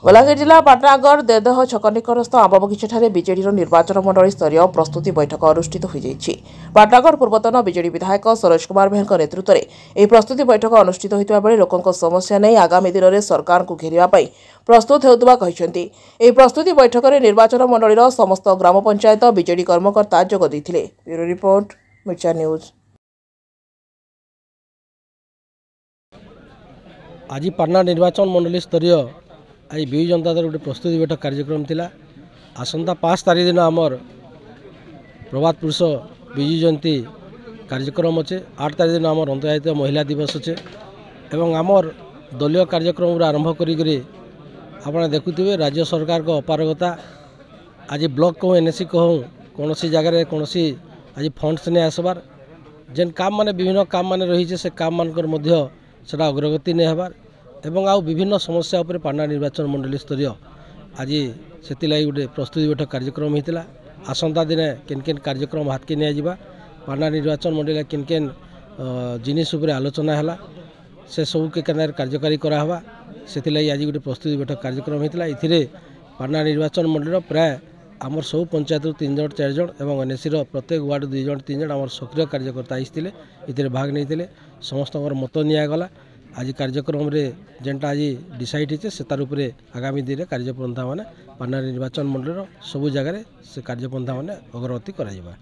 बलांगीर जिला पाटनागढ़ देदह छक निकटस्थ आंबबगीचार बीजेडी निर्वाचन मंडल स्तरीय प्रस्तुति बैठक अनुष्ठित हो पाटनागढ़ पूर्वतन बीजेडी विधायक सरोज कुमार बेहर नेतृत्व में यह प्रस्तुति बैठक अनुष्ठित होता बेले लोकों समस्या नहीं आगामी दिन में सरकार को घेरने प्रस्तुत होता प्रस्तुति बैठक में निर्वाचन मंडल समस्त ग्राम पंचायत बीजेडी कर्मकर्ता जोगदे। ब्यूरो रिपोर्ट मिर्चा न्यूज। आज पाटना निर्वाचन मंडल स्तरीय आज विजु जनता दल गोटे प्रस्तुति बैठक कार्यक्रम थिला। आसंता 5 तारीख दिन आमर प्रभात पुरुष विजु जयंती कार्यक्रम अच्छे। 8 तारीख दिन आमर अंतर्जातीय महिला दिवस अच्छे एवं आमर दलीय कार्यक्रम आरंभ करी आपने देखुवे राज्य सरकार को अपारगता। आज ब्लॉक कहूँ एनएससी कहूँ कौन सी जगह कौन सी आज फंड्स नहीं आसबार जेन काम माने विभिन्न काम माने रही से काम मानकर मध्य सेटा अग्रगति नहीं हबार एवं आउ विभिन्न समस्या उपर पाटना निर्वाचन मंडल स्तरीय आज से गोटे प्रस्तुति बैठक कार्यक्रम होता। आसंता दिन केन केन कार्यक्रम हाथ के निया पाटना निर्वाचन मंडल केन केन जिनिस उपर आलोचना है से सब के केन कार्यकारी करावा से आज गोटे प्रस्तुति बैठक कार्यक्रम होता। ये पाटना निर्वाचन मंडल प्राय आमर सब पंचायत 3 जन 4 जन एवं एनएससी प्रत्येक वार्ड 2 जन 3 जन आम सक्रिय कार्यकर्ता आसते ये भाग नहीं समस्त मत निगला। आज कार्यक्रम रे जेनटा आज डिसाइड होते से तार उपरे आगामी दिन में कार्यपंथा माने पाटना निर्वाचन मंडल सबू जगह से कार्यपंथा माने अग्रगति करा।